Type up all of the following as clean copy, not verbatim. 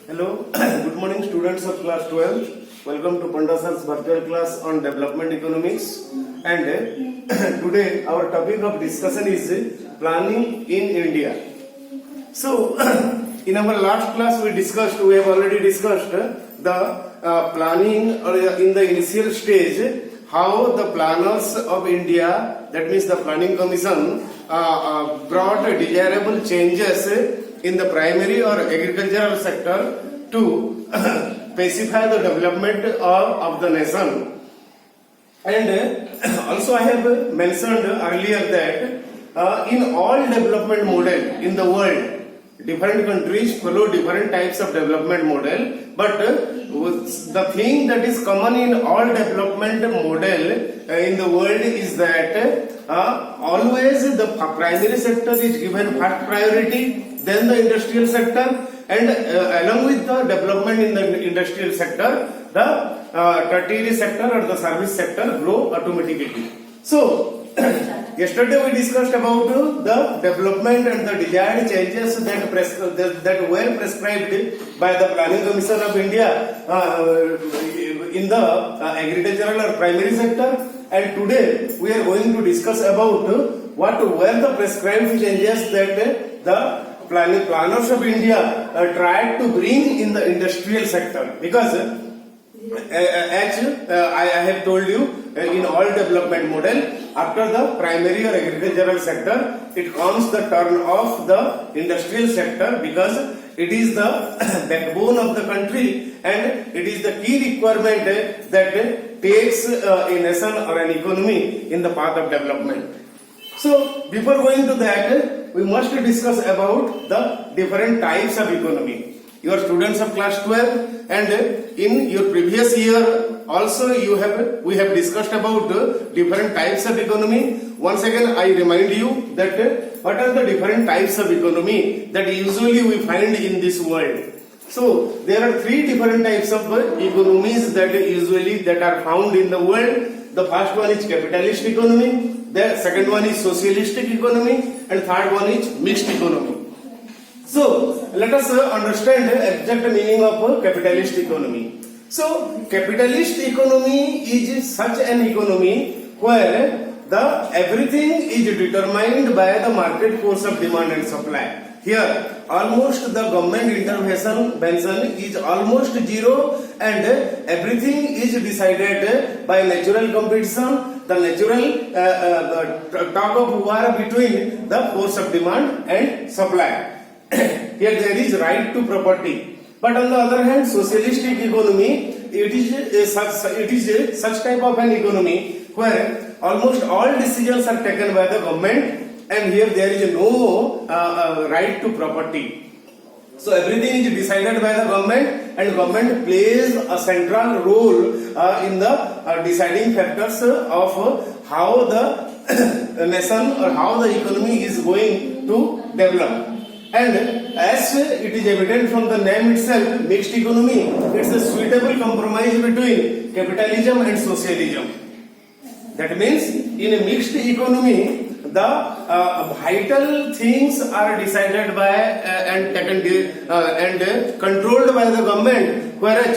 Hello, good morning students of class 12. Welcome to Panda Sir's virtual class on development economics. And today our topic of discussion is planning in India. So, in our last class we have already discussed the planning or in the initial stage, how the planners of India, that means the planning commission, brought desirable changes in the primary or agricultural sector to pacify the development of the nation. And also I have mentioned earlier that in all development model in the world, different countries follow different types of development model, but the thing that is common in all development model in the world is that always the primary sector is given first priority, then the industrial sector, and along with the development in the industrial sector, the tertiary sector or the service sector grow automatically. So yesterday we discussed about the development and the desired changes that were prescribed by the Planning Commission of India in the agricultural or primary sector. And today we are going to discuss about what were the prescribed changes that the planners of India tried to bring in the industrial sector. Because as I have told you, in all development model, after the primary or agricultural sector, it comes the turn of the industrial sector, because it is the backbone of the country and it is the key requirement that takes a nation or an economy in the path of development. So before going to that, we must discuss about the different types of economy. You are students of class 12, and in your previous year also we have discussed about different types of economy. Once again I remind you that what are the different types of economy that usually we find in this world. So there are three different types of economies that are found in the world. The first one is capitalist economy, the second one is socialistic economy, and third one is mixed economy. So let us understand the exact meaning of capitalist economy. So capitalist economy is such an economy where everything is determined by the market force of demand and supply. Here almost the government intervention is almost zero, and everything is decided by natural competition, the natural tug of war between the force of demand and supply. Here there is right to property. But on the other hand, socialistic economy, it is such type of an economy where almost all decisions are taken by the government, and here there is no right to property. So everything is decided by the government, and government plays a central role in the deciding factors of how the nation or how the economy is going to develop. And as it is evident from the name itself, mixed economy, it's a suitable compromise between capitalism and socialism. That means in a mixed economy, the vital things are decided by and controlled by the government, whereas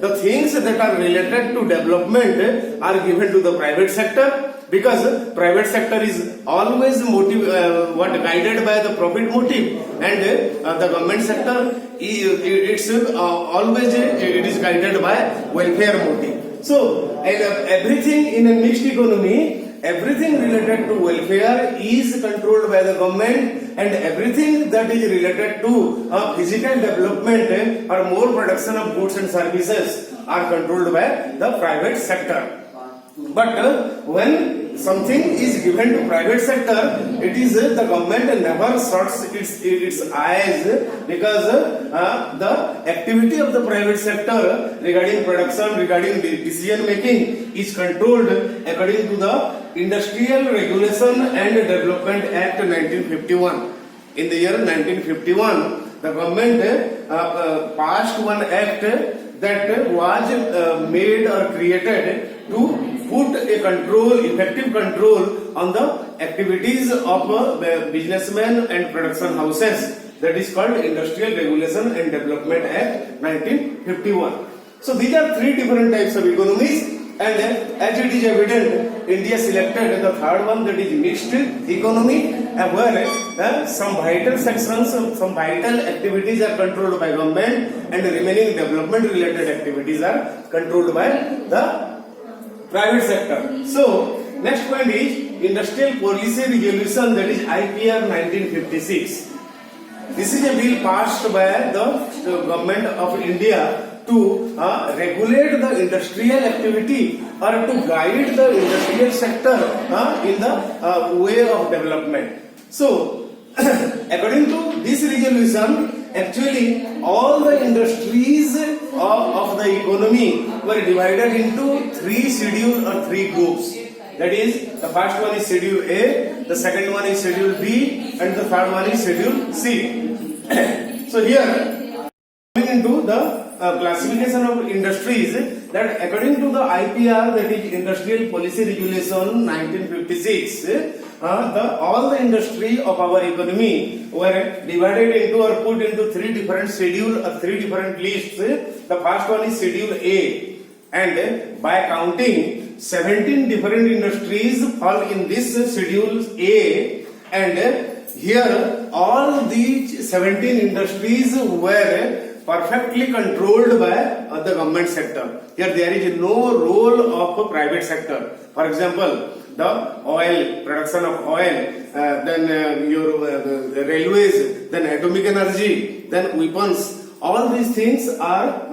the things that are related to development are given to the private sector, because private sector is always guided by the profit motive, and the government sector it's always it is guided by welfare motive. So everything in a mixed economy, everything related to welfare is controlled by the government, and everything that is related to physical development or more production of goods and services are controlled by the private sector. But when something is given to private sector, it is the government never shuts its eyes, because the activity of the private sector regarding production, regarding decision making is controlled according to the Industrial Regulation and Development Act 1951. In the year 1951, the government passed one act that was made or created to put a effective control on the activities of businessmen and production houses. that is called Industrial Regulation and Development Act 1951. So these are three different types of economies. And as it is evident, India selected the third one, that is mixed economy, where some vital sections, some vital activities are controlled by government and the remaining development related activities are controlled by the private sector. So next point is Industrial Policy Resolution, that is IPR 1956. This is a bill passed by the government of India to regulate the industrial activity or to guide the industrial sector in the way of development. So, according to this resolution, actually all the industries of the economy were divided into three schedules or three groups. That is, the first one is Schedule A, the second one is Schedule B, and the third one is Schedule C. So here, coming into the classification of industries, that according to the IPR, that is Industrial Policy Regulation 1956, all the industry of our economy were divided into or put into three different schedules or three different lists. The first one is Schedule A, and by counting 17 different industries fall in this Schedule A, and here all these 17 industries were perfectly controlled by the government sector. Here there is no role of private sector. For example, the oil, production of oil, then the railways, then atomic energy, then weapons. All these things are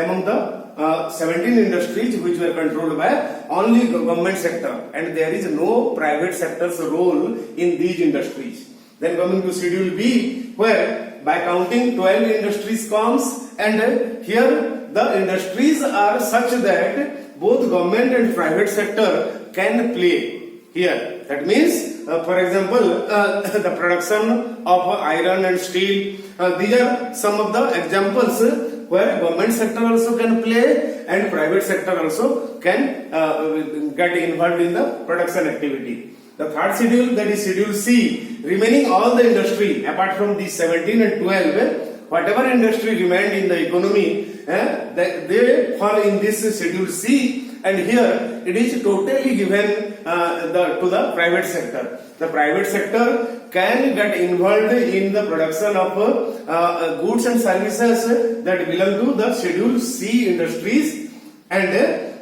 among the 17 industries which were controlled by only government sector, and there is no private sector's role in these industries. Then coming to Schedule B, where by counting 12 industries comes, and here the industries are such that both government and private sector can play here. That means, for example, the production of iron and steel. These are some of the examples where government sector also can play and private sector also can get involved in the production activity. The third schedule, that is Schedule C, remaining all the industry apart from these 17 and 12, whatever industry remained in the economy, they fall in this Schedule C, and here it is totally given to the private sector. The private sector can get involved in the production of goods and services that belong to the Schedule C industries. And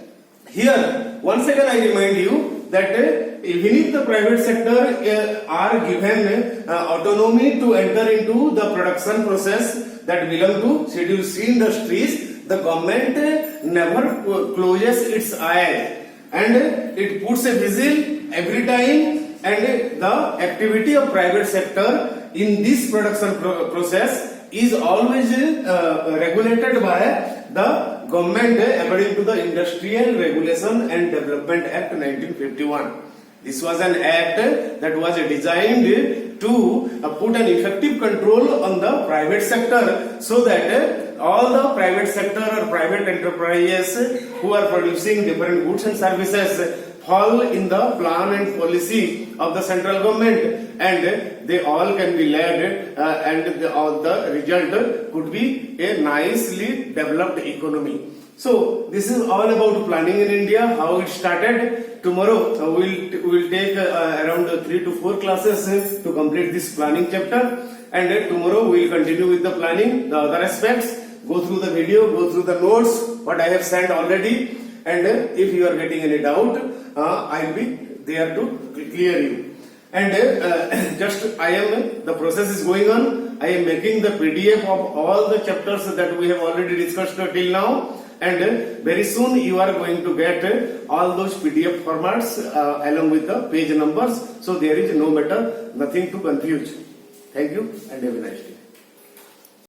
here, once again I remind you that even if the private sector are given autonomy to enter into the production process that belong to Schedule C industries, the government never closes its eye and it puts a vigil every time, and the activity of private sector in this production process is always regulated by the government according to the Industrial Regulation and Development Act 1951. This was an act that was designed to put an effective control on the private sector, so that all the private sector or private enterprises who are producing different goods and services fall in the plan and policy of the central government, and they all can be led, and the result could be a nicely developed economy. So this is all about planning in India, how it started. Tomorrow we'll take around 3 to 4 classes to complete this planning chapter, and tomorrow we'll continue with the planning, the other aspects, go through the video, go through the notes what I have sent already, and if you are getting any doubt, I'll be there to clear you. And the process is going on. I am making the PDF of all the chapters that we have already discussed till now, and very soon you are going to get all those PDF formats along with the page numbers, so there is no matter, nothing to confuse. Thank you and have a nice day.